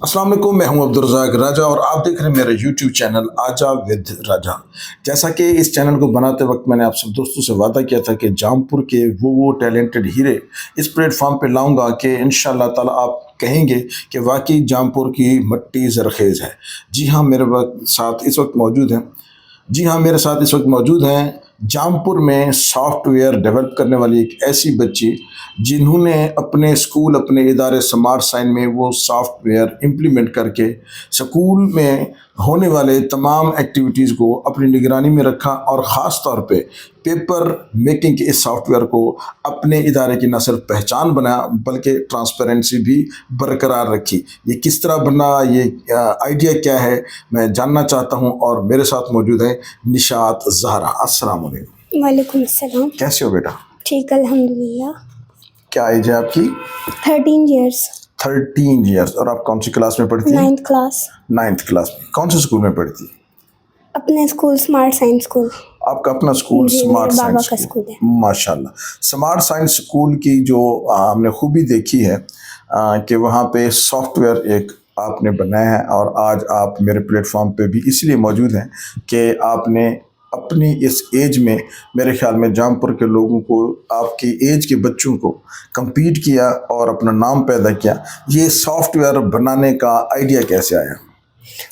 السلام علیکم، میں ہوں عبدالرزاق راجہ اور آپ دیکھ رہے ہیں میرا یوٹیوب چینل آجا ود راجہ۔ جیسا کہ اس چینل کو بناتے وقت میں نے آپ سب دوستوں سے وعدہ کیا تھا کہ جامپور کے وہ ٹیلنٹڈ ہیرے اس پلیٹ فارم پہ لاؤں گا کہ انشاءاللہ تعالیٰ آپ کہیں گے کہ واقعی جامپور کی مٹی زرخیز ہے۔ جی ہاں، میرے ساتھ اس وقت موجود ہیں جامپور میں سافٹ ویئر ڈیولپ کرنے والی ایک ایسی بچی جنہوں نے اپنے اسکول، اپنے ادارے سمارٹ سائن میں وہ سافٹ ویئر امپلیمنٹ کر کے اسکول میں ہونے والے تمام ایکٹیویٹیز کو اپنی نگرانی میں رکھا، اور خاص طور پہ پیپر میکنگ کے اس سافٹ ویئر کو اپنے ادارے کی نہ صرف پہچان بنایا بلکہ ٹرانسپیرنسی بھی برقرار رکھی۔ یہ کس طرح بنا، یہ آئیڈیا کیا ہے، میں جاننا چاہتا ہوں، اور میرے ساتھ موجود ہے نشاط زہرا۔ السلام علیکم۔ وعلیکم السلام۔ کیسے ہو بیٹا؟ ٹھیک الحمدللہ۔ کیا ایج ہے آپ کی؟ 13 ایئرس۔ 13 ایئرس۔ اور آپ کون سی کلاس میں پڑھتی ہیں؟ 9th class. 9th کلاس میں۔ کون سے اسکول میں پڑھتی؟ اپنے اسکول اسمارٹ سائنس اسکول۔ آپ کا اپنا اسکول اسمارٹ بابا سائنس کا اسکول اسکول ہے۔ ماشاءاللہ۔ اسمارٹ سائنس اسکول کی جو ہم نے خوبی دیکھی ہے کہ وہاں پہ سافٹ ویئر ایک آپ نے بنایا ہے، اور آج آپ میرے پلیٹ فارم پہ بھی اس لیے موجود ہیں کہ آپ نے اپنی اس ایج میں میرے خیال میں جامپور کے لوگوں کو، آپ کی ایج کے بچوں کو کمپیٹ کیا اور اپنا نام پیدا کیا۔ یہ سافٹ ویئر بنانے کا آئیڈیا کیسے آیا؟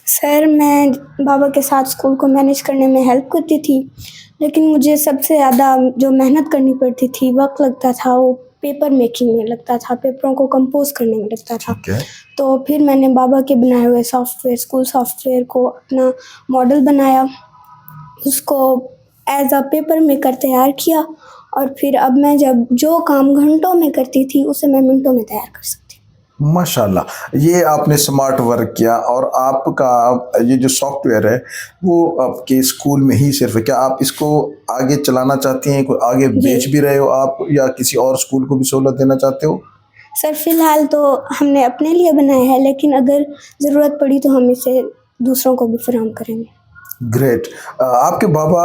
سر، میں بابا کے ساتھ اسکول کو مینیج کرنے میں ہیلپ کرتی تھی، لیکن مجھے سب سے زیادہ جو محنت کرنی پڑتی تھی، وقت لگتا تھا، وہ پیپر میکنگ میں لگتا تھا، پیپروں کو کمپوز کرنے میں لگتا تھا۔ تو پھر میں نے بابا کے بنائے ہوئے soft where, school soft where کو اپنا ماڈل بنایا، اس کو ایز اے پیپر میکر تیار کیا، اور پھر اب میں جب جو کام گھنٹوں میں کرتی تھی اسے میں منٹوں میں تیار کر سکتی۔ ماشاءاللہ، یہ آپ نے سمارٹ ورک کیا، اور آپ کا یہ جو سافٹ ویئر ہے وہ آپ کے اسکول میں ہی صرف ہے؟ کیا آپ اس کو آگے چلانا چاہتی ہیں؟ کوئی آگے بیچ بھی رہے ہو آپ، یا کسی اور اسکول کو بھی سہولت دینا چاہتے ہو؟ سر، فی الحال تو ہم نے اپنے لیے بنایا ہے، لیکن اگر ضرورت پڑی تو ہم اسے دوسروں کو بھی فراہم کریں گے۔ گریٹ۔ آپ کے بابا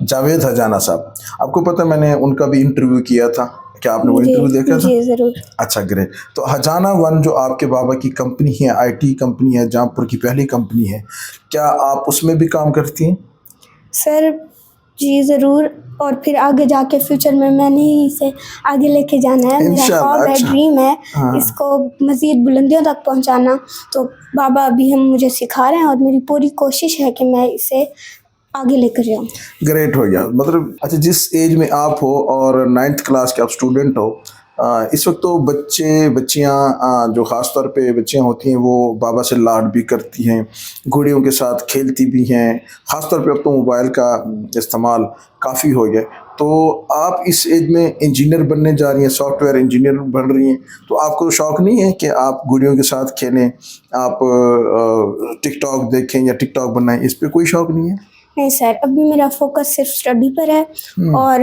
جاوید حجانہ صاحب، آپ کو پتہ میں نے ان کا بھی انٹرویو کیا تھا، کیا آپ نے وہ انٹرویو دیکھا تھا؟ جی ضرور۔ اچھا، گریٹ۔ تو حجانہ ون جو آپ کے بابا کی کمپنی ہے، آئی ٹی کمپنی ہے، جامپور کی پہلی کمپنی ہے، کیا آپ اس میں بھی کام کرتی ہیں؟ سر جی ضرور، اور پھر آگے جا کے فیوچر میں نے ہی اسے آگے لے کے جانا ہے۔ میرا خواب ہے، ڈریم ہے اس کو مزید بلندیوں تک پہنچانا، تو بابا ابھی مجھے سکھا رہے ہیں، اور میری پوری کوشش ہے کہ میں اسے آگے لے کر جاؤں۔ گریٹ ہو گیا۔ مطلب اچھا، جس ایج میں آپ ہو اور 9th کلاس کے آپ اسٹوڈنٹ ہو، اس وقت تو بچیاں جو خاص طور پہ بچیاں ہوتی ہیں وہ بابا سے لاڈ بھی کرتی ہیں، گھوڑیوں کے ساتھ کھیلتی بھی ہیں، خاص طور پہ اب تو موبائل کا استعمال کافی ہو گیا۔ تو آپ اس ایج میں انجینئر بننے جا رہی ہیں، سافٹ ویئر انجینئر بن رہی ہیں، تو آپ کو شوق نہیں ہے کہ آپ گھوڑیوں کے ساتھ کھیلیں، آپ ٹک ٹاک دیکھیں یا ٹک ٹاک بنائیں؟ اس پہ کوئی شوق نہیں ہے؟ نہیں سر، ابھی میرا فوکس صرف اسٹڈی پر ہے، اور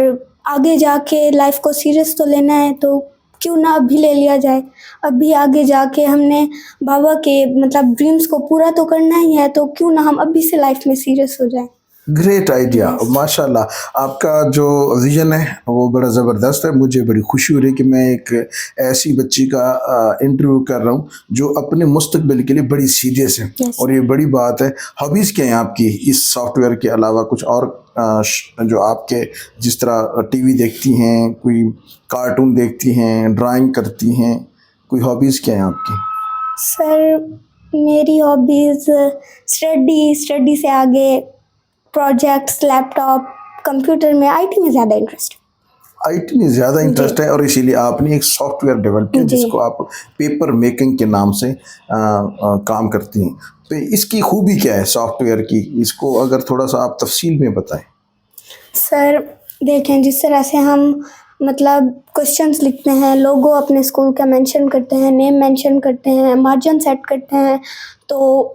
آگے جا کے لائف کو سیریس تو لینا ہے، تو کیوں نہ ابھی لے لیا جائے۔ ابھی آگے جا کے ہم نے بابا کے ڈریمز کو پورا تو کرنا ہی ہے، تو کیوں نہ ہم ابھی سے لائف میں سیریس ہو جائیں۔ گریٹ آئیڈیا، ماشاءاللہ۔ آپ کا جو ویژن ہے وہ بڑا زبردست ہے۔ مجھے بڑی خوشی ہو رہی ہے کہ میں ایک ایسی بچی کا انٹرویو کر رہا ہوں جو اپنے مستقبل کے لیے بڑی سیریس ہے، اور یہ بڑی بات ہے۔ ہابیز کیا ہیں آپ کی اس سافٹ ویئر کے علاوہ؟ کچھ اور جو آپ کے، جس طرح ٹی وی دیکھتی ہیں، کوئی کارٹون دیکھتی ہیں، ڈرائنگ کرتی ہیں، کوئی ہابیز کیا ہیں آپ کی؟ سر میری ہابیز اسٹڈی سے آگے پروجیکٹس، لیپ ٹاپ، کمپیوٹر میں، آئی ٹی میں زیادہ انٹرسٹ ہے۔ آئی ٹی میں زیادہ انٹرسٹ ہے، اور اسی لیے آپ نے ایک سافٹ ویئر ڈیولپ کیا جس کو آپ پیپر میکنگ کے نام سے کام کرتی ہیں۔ تو اس کی خوبی کیا ہے سافٹ ویئر کی؟ اس کو اگر تھوڑا سا آپ تفصیل میں بتائیں۔ سر دیکھیں، جس طرح سے ہم کوشچنس لکھتے ہیں، لوگو اپنے اسکول کا مینشن کرتے ہیں، نیم مینشن کرتے ہیں، مارجن سیٹ کرتے ہیں، تو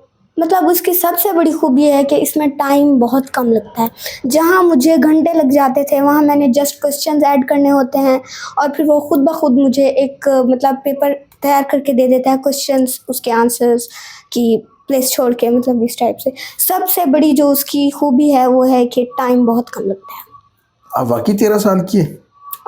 اس کی سب سے بڑی خوبی یہ ہے کہ اس میں ٹائم بہت کم لگتا ہے۔ جہاں مجھے گھنٹے لگ جاتے تھے، وہاں میں نے جسٹ کوشچنز ایڈ کرنے ہوتے ہیں، اور پھر وہ خود بخود مجھے ایک پیپر تیار کر کے دے دیتا ہے، کوشچنز، اس کے آنسرز کی پلیس چھوڑ کے، اس ٹائپ سے۔ سب سے بڑی جو اس کی خوبی ہے وہ ہے کہ ٹائم بہت کم لگتا ہے۔ آپ واقعی 13 سال کی ہے؟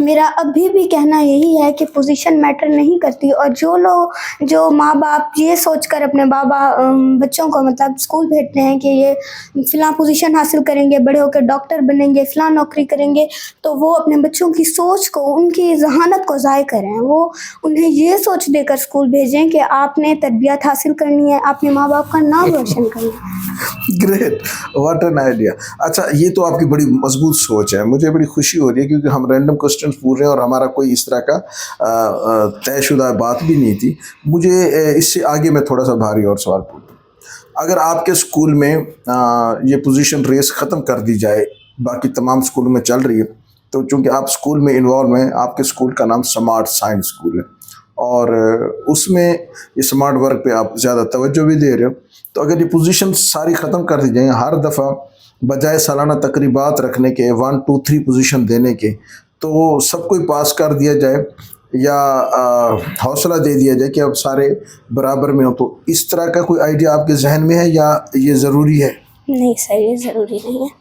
میرا ابھی بھی کہنا یہی ہے کہ پوزیشن میٹر نہیں کرتی، اور جو ماں باپ یہ سوچ کر اپنے بچوں کو مطلب اسکول بھیجتے ہیں کہ یہ فلاں پوزیشن حاصل کریں گے، بڑے ہو کے ڈاکٹر بنیں گے، فلاں نوکری کریں گے، تو وہ اپنے بچوں کی سوچ کو، ان کی ذہانت کو ضائع کریں. وہ انہیں یہ سوچ دے کر اسکول بھیجیں کہ آپ نے تربیت حاصل کرنی ہے، آپ نے ماں باپ کا نام روشن کرنا ہے. Great, what an idea. اچھا، یہ تو آپ کی بڑی مضبوط سوچ ہے، مجھے بڑی خوشی ہو رہی ہے کیونکہ ہم رینڈم کوسچنس پوچھ رہے ہیں اور ہمارا کوئی اس طرح کا طے شدہ بات بھی نہیں تھی. مجھے اس سے آگے میں تھوڑا سا بھاری اور سوال پوچھوں. اگر آپ کے اسکول میں یہ پوزیشن ریس ختم کر دی جائے، باقی تمام اسکولوں میں چل رہی ہے، تو چونکہ آپ اسکول میں انوالو ہیں، آپ کے اسکول کا نام اسمارٹ سائنس اسکول ہے اور اس میں یہ اسمارٹ ورک پہ آپ زیادہ توجہ بھی دے رہے ہو، تو اگر یہ پوزیشن ساری ختم کر دی جائیں، ہر دفعہ بجائے سالانہ تقریبات رکھنے کے 1 2 3 پوزیشن دینے کے، تو سب کوئی پاس کر دیا جائے یا حوصلہ دے دیا جائے کہ اب سارے برابر میں ہوں، تو اس طرح کا کوئی آئیڈیا آپ کے ذہن میں ہے یا یہ ضروری ہے؟ نہیں سر، یہ ضروری نہیں ہے.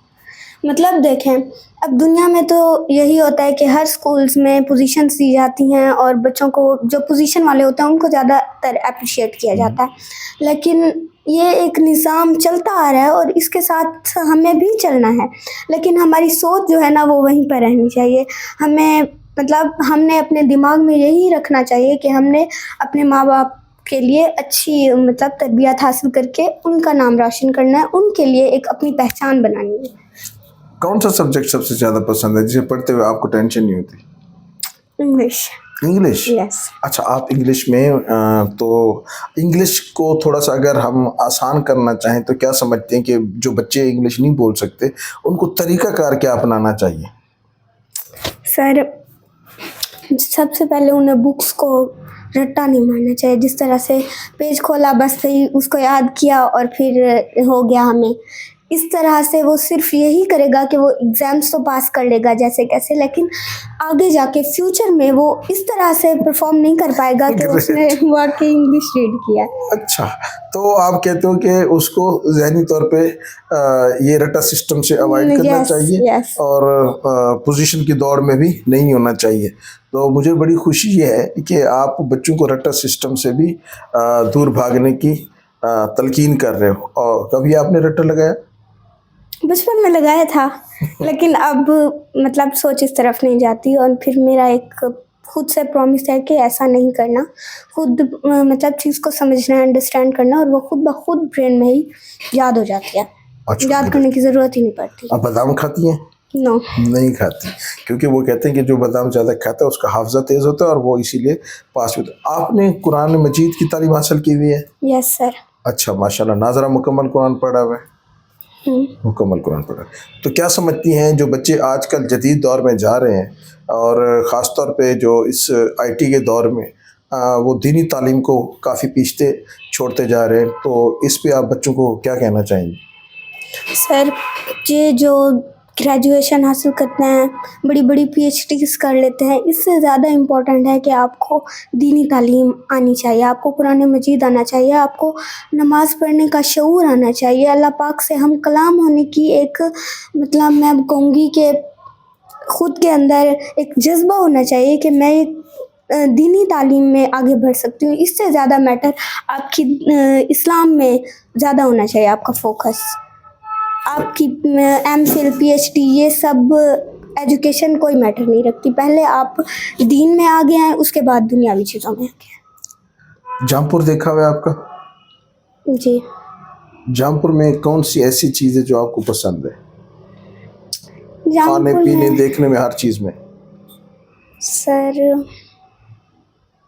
مطلب دیکھیں، اب دنیا میں تو یہی ہوتا ہے کہ ہر اسکولس میں پوزیشنس دی جاتی ہیں اور بچوں کو جو پوزیشن والے ہوتے ہیں ان کو زیادہ تر اپریشیٹ کیا جاتا ہے، لیکن یہ ایک نظام چلتا آ رہا ہے اور اس کے ساتھ ہمیں بھی چلنا ہے، لیکن ہماری سوچ جو ہے نا وہ وہیں پر رہنی چاہیے. ہم نے اپنے دماغ میں یہی رکھنا چاہیے کہ ہم نے اپنے ماں باپ کے لیے اچھی تربیت حاصل کر کے ان کا نام روشن کرنا ہے، ان کے لیے ایک اپنی پہچان بنانی ہے. کون سا سبجیکٹ سب سے زیادہ پسند ہے جسے پڑھتے ہوئے آپ کو ٹینشن نہیں ہوتی؟ انگلش. انگلش؟ یس. اچھا، آپ انگلش میں تو انگلش کو تھوڑا سا اگر ہم آسان کرنا چاہیں تو کیا سمجھتے ہیں کہ جو بچے انگلش نہیں بول سکتے ان کو طریقہ کار کیا اپنانا چاہیے؟ سر، سب سے پہلے انہیں بکس کو رٹا نہیں مارنا چاہیے. جس طرح سے پیج کھولا بس صحیح اس کو یاد کیا اور پھر ہو گیا ہمیں، اس طرح سے وہ صرف یہی کرے گا کہ وہ ایگزامس تو پاس کر لے گا جیسے کیسے، لیکن آگے جا کے فیوچر میں وہ اس طرح سے پرفارم نہیں کر پائے گا کہ اس نے واقعی انگلش ریڈ کیا. اچھا، تو آپ کہتے ہو کہ اس کو ذہنی طور پہ یہ رٹا سسٹم سے اوائڈ کرنا چاہیے اور پوزیشن کی دوڑ میں بھی نہیں ہونا چاہیے. تو مجھے بڑی خوشی یہ ہے کہ آپ بچوں کو رٹا سسٹم سے بھی دور بھاگنے کی تلقین کر رہے ہو. اور کبھی آپ نے رٹا لگایا؟ بچپن میں لگایا تھا، لیکن اب سوچ اس طرف نہیں جاتی، اور پھر میرا ایک خود سے پرومس ہے کہ ایسا نہیں کرنا. خود چیز کو سمجھنا، انڈرسٹینڈ کرنا، اور وہ خود بخود برین میں ہی یاد ہو جاتی ہے. یاد کرنے کی ضرورت ہی نہیں پڑتی. آپ بادام کھاتی ہیں؟ نو. نہیں کھاتی، کیونکہ وہ کہتے ہیں کہ جو بادام زیادہ کھاتا ہے اس کا حافظہ تیز ہوتا ہے اور وہ اسی لیے پاس ہوتا ہے. آپ نے قرآن مجید کی تعلیم حاصل کی ہوئی ہے؟ یس سر. اچھا، ماشاء اللہ. ناظرہ مکمل قرآن پڑھا ہوا ہے؟ مکمل قرآن پڑھا. تو کیا سمجھتی ہیں جو بچے آج کل جدید دور میں جا رہے ہیں اور خاص طور پہ جو اس آئی ٹی کے دور میں وہ دینی تعلیم کو کافی پیچھتے چھوڑتے جا رہے ہیں، تو اس پہ آپ بچوں کو کیا کہنا چاہیں گے؟ سر، یہ جو گریجویشن حاصل کرتے ہیں، بڑی بڑی پی ایچ ڈیز کر لیتے ہیں، اس سے زیادہ امپورٹنٹ ہے کہ آپ کو دینی تعلیم آنی چاہیے، آپ کو قرآن مجید آنا چاہیے، آپ کو نماز پڑھنے کا شعور آنا چاہیے. اللہ پاک سے ہم کلام ہونے کی ایک میں کہوں گی کہ خود کے اندر ایک جذبہ ہونا چاہیے کہ میں دینی تعلیم میں آگے بڑھ سکتی ہوں. اس سے زیادہ میٹر آپ کی اسلام میں زیادہ ہونا چاہیے. آپ کا فوکس، آپ کی M Phil P H D, یہ سب ایجوکیشن کوئی میٹر نہیں رکھتی. پہلے آپ دین میں آگے آئیں، اس کے بعد دنیاوی چیزوں میں آگے آئیں. جام پور دیکھا ہوا ہے آپ کا؟ جی. جام پور میں کون سی ایسی چیز ہے جو آپ کو پسند ہے؟ کھانے پینے دیکھنے میں، ہر چیز میں؟ سر،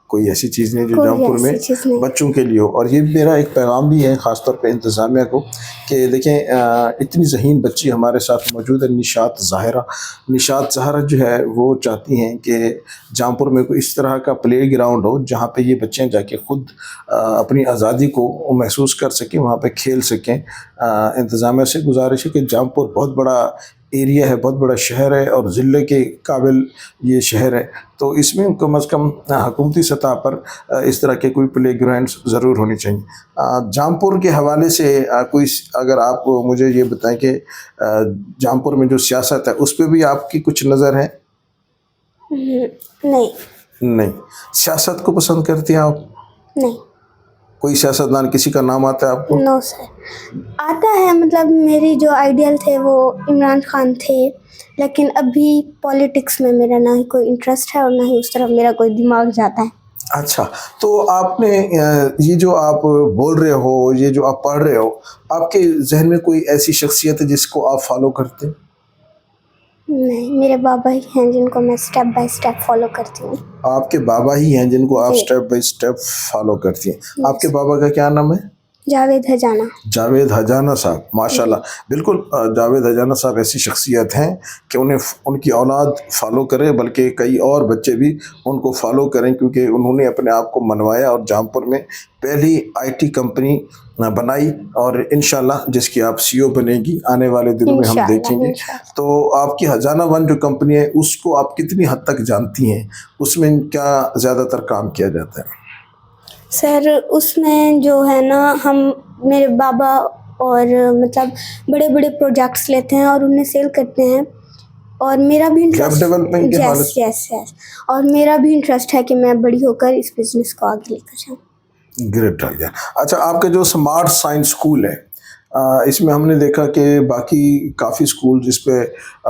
کوئی ایسی چیز نہیں جو جام پور میں بچوں کے لیے ہو. اور یہ میرا ایک پیغام بھی ہے خاص طور پہ انتظامیہ کو کہ دیکھیں اتنی ذہین بچی ہمارے ساتھ موجود ہے، نشاط ظاہرہ جو ہے وہ چاہتی ہیں کہ جام پور میں کوئی اس طرح کا پلے گراؤنڈ ہو جہاں پہ یہ بچے جا کے خود اپنی آزادی کو محسوس کر سکیں، وہاں پہ کھیل سکیں. انتظامیہ سے گزارش ہے کہ جام پور بہت بڑا ایریا ہے، بہت بڑا شہر ہے اور ضلع کے قابل یہ شہر ہے، تو اس میں کم از کم حکومتی سطح پر اس طرح کے کوئی پلے گراؤنڈس ضرور ہونی چاہیے. جام پور کے حوالے سے کوئی اگر آپ مجھے یہ بتائیں کہ جام پور میں جو سیاست ہے اس پہ بھی آپ کی کچھ نظر ہے؟ نہیں نہیں. سیاست کو پسند کرتی ہیں آپ؟ نہیں. کوئی سیاستدان کسی کا نام آتا ہے آپ کو؟ نو سر. آتا ہے مطلب میری جو آئیڈیل تھے وہ عمران خان تھے، لیکن ابھی پالیٹکس میں میرا نہ ہی کوئی انٹرسٹ ہے اور نہ ہی اس طرف میرا کوئی دماغ جاتا ہے. اچھا، تو آپ نے یہ جو آپ بول رہے ہو، یہ جو آپ پڑھ رہے ہو، آپ کے ذہن میں کوئی ایسی شخصیت ہے جس کو آپ فالو کرتے ہیں؟ نہیں، میرے بابا ہی ہیں جن کو میں اسٹیپ بائی اسٹیپ فالو کرتی ہوں. آپ کے بابا ہی ہیں جن کو آپ جی. سٹیپ بائی سٹیپ فالو کرتی ہیں. آپ کے Yes. بابا کا کیا نام ہے؟ جاوید ہجانہ. جاوید ہجانہ صاحب، ماشاء اللہ. بالکل، جاوید ہجانہ صاحب ایسی شخصیت ہیں کہ انہیں ان کی اولاد فالو کرے، بلکہ کئی اور بچے بھی ان کو فالو کریں، کیونکہ انہوں نے اپنے آپ کو منوایا اور جامپور میں پہلی آئی ٹی کمپنی بنائی، اور انشاءاللہ جس کی آپ سی او بنے گی آنے والے دنوں میں ہم دیکھیں گے. انشاءاللہ. تو آپ کی ہجانہ ون جو کمپنی ہے اس کو آپ کتنی حد تک جانتی ہیں؟ اس میں کیا زیادہ تر کام کیا جاتا ہے؟ سر اس میں جو ہے نا، ہم میرے بابا اور مطلب بڑے بڑے پروجیکٹس لیتے ہیں اور انہیں سیل کرتے ہیں، اور میرا بھی ویب انٹرسٹ. ڈیولپمنٹ کے حوالے سے؟ یس. اور میرا بھی انٹرسٹ ہے کہ میں بڑی ہو کر اس بزنس کو آگے لے کر جاؤں. Great idea. اچھا، آپ کا جو اسمارٹ سائنس اسکول ہے، اس میں ہم نے دیکھا کہ باقی کافی اسکول جس پہ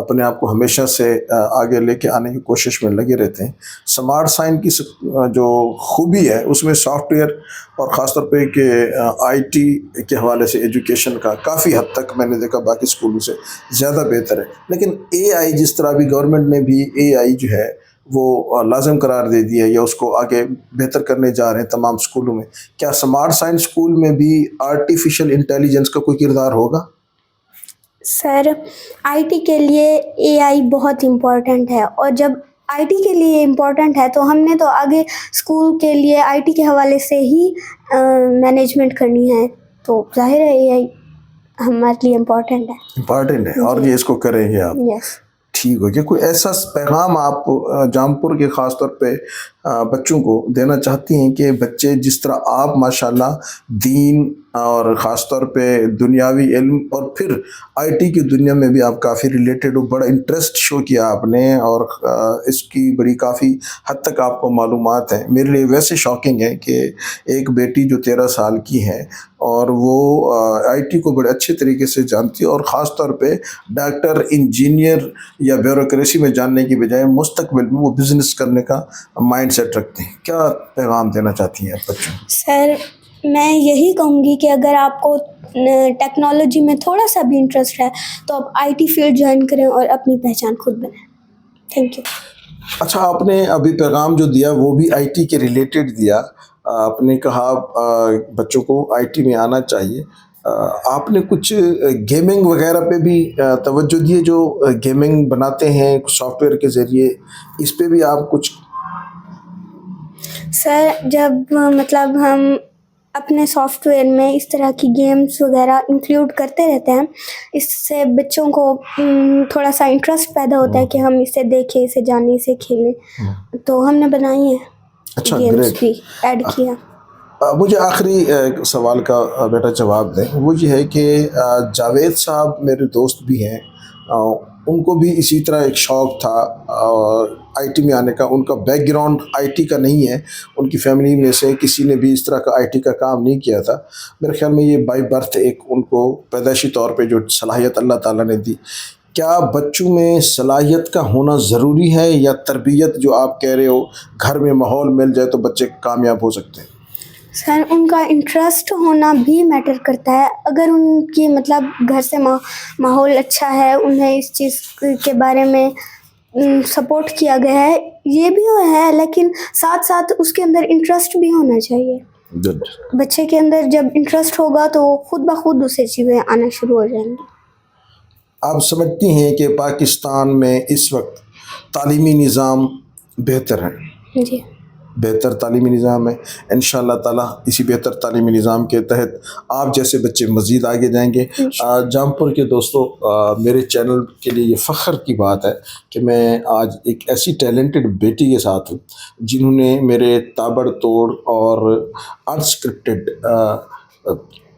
اپنے آپ کو ہمیشہ سے آگے لے کے آنے کی کوشش میں لگے رہتے ہیں، اسمارٹ سائنس کی جو خوبی ہے اس میں سافٹ ویئر اور خاص طور پہ کہ آئی ٹی کے حوالے سے ایجوکیشن کا کافی حد تک میں نے دیکھا باقی اسکولوں سے زیادہ بہتر ہے. لیکن اے آئی، جس طرح بھی گورنمنٹ نے بھی اے آئی جو ہے وہ لازم قرار دے دیا ہے یا اس کو آگے بہتر کرنے جا رہے ہیں تمام اسکولوں میں، کیا اسمارٹ سائنس اسکول میں بھی آرٹیفیشل انٹیلیجنس کا کوئی کردار ہوگا؟ سر آئی ٹی کے لیے اے آئی بہت امپورٹنٹ ہے، اور جب آئی ٹی کے لیے امپورٹنٹ ہے تو ہم نے تو آگے اسکول کے لیے آئی ٹی کے حوالے سے ہی مینجمنٹ کرنی ہے، تو ظاہر ہے اے آئی ہمارے لیے امپورٹنٹ ہے. امپارٹنٹ ہے، اور یہ اس کو کریں گے آپ. یس. ٹھیک ہو گیا. کوئی ایسا پیغام آپ جامپور کے خاص طور پہ بچوں کو دینا چاہتی ہیں کہ بچے جس طرح آپ ماشاءاللہ دین اور خاص طور پہ دنیاوی علم اور پھر آئی ٹی کی دنیا میں بھی آپ کافی ریلیٹڈ ہو، بڑا انٹرسٹ شو کیا آپ نے، اور اس کی بڑی کافی حد تک آپ کو معلومات ہیں. میرے لیے ویسے شاکنگ ہے کہ ایک بیٹی جو 13 سال کی ہے اور وہ آئی ٹی کو بڑے اچھے طریقے سے جانتی ہے، اور خاص طور پہ ڈاکٹر، انجینئر یا بیوروکریسی میں جاننے کی بجائے مستقبل میں وہ بزنس کرنے کا مائنڈ سیٹ رکھتے ہیں. کیا پیغام دینا چاہتی ہیں آپ بچوں کو؟ سر میں یہی کہوں گی کہ اگر آپ کو ٹیکنالوجی میں تھوڑا سا بھی انٹرسٹ ہے تو آپ آئی ٹی فیلڈ جوائن کریں اور اپنی پہچان خود بنائیں. Thank you. اچھا، آپ نے ابھی پیغام جو دیا وہ بھی آئی ٹی کے ریلیٹڈ دیا. آپ نے کہا بچوں کو آئی ٹی میں آنا چاہیے. آپ نے کچھ گیمنگ وغیرہ پہ بھی توجہ دی ہے، جو گیمنگ بناتے ہیں سافٹ ویئر کے ذریعے، اس پہ بھی آپ کچھ؟ سر جب مطلب ہم اپنے سافٹ ویئر میں اس طرح کی گیمز وغیرہ انکلیوڈ کرتے رہتے ہیں، اس سے بچوں کو تھوڑا سا انٹرسٹ پیدا ہوتا ہے کہ ہم اسے دیکھیں، اسے جانیں، اسے کھیلیں، تو ہم نے بنائی ہیں اچھا، گیمز گریٹ. بھی ایڈ کیا. مجھے آخری سوال کا بیٹا جواب دیں. وہ یہ ہے کہ جاوید صاحب میرے دوست بھی ہیں، ان کو بھی اسی طرح ایک شوق تھا آئی ٹی میں آنے کا. ان کا بیک گراؤنڈ آئی ٹی کا نہیں ہے، ان کی فیملی میں سے کسی نے بھی اس طرح کا آئی ٹی کا کام نہیں کیا تھا. میرے خیال میں یہ بائی برتھ ایک ان کو پیدائشی طور پہ جو صلاحیت اللہ تعالیٰ نے دی. کیا بچوں میں صلاحیت کا ہونا ضروری ہے، یا تربیت جو آپ کہہ رہے ہو گھر میں ماحول مل جائے تو بچے کامیاب ہو سکتے ہیں؟ سر ان کا انٹرسٹ ہونا بھی میٹر کرتا ہے. اگر ان کی مطلب گھر سے ماحول اچھا ہے، انہیں اس چیز کے بارے میں سپورٹ کیا گیا ہے، یہ بھی ہے، لیکن ساتھ ساتھ اس کے اندر انٹرسٹ بھی ہونا چاہیے. گڈ. بچے کے اندر جب انٹرسٹ ہوگا تو خود بخود اسے چیزیں آنا شروع ہو جائیں گی. آپ سمجھتی ہیں کہ پاکستان میں اس وقت تعلیمی نظام بہتر ہے؟ جی. بہتر تعلیمی نظام ہے. انشاءاللہ تعالیٰ اسی بہتر تعلیمی نظام کے تحت آپ جیسے بچے مزید آگے جائیں گے. جامپور کے دوستوں، میرے چینل کے لیے یہ فخر کی بات ہے کہ میں آج ایک ایسی ٹیلنٹڈ بیٹی کے ساتھ ہوں جنہوں نے میرے تابڑ توڑ اور انسکرپٹڈ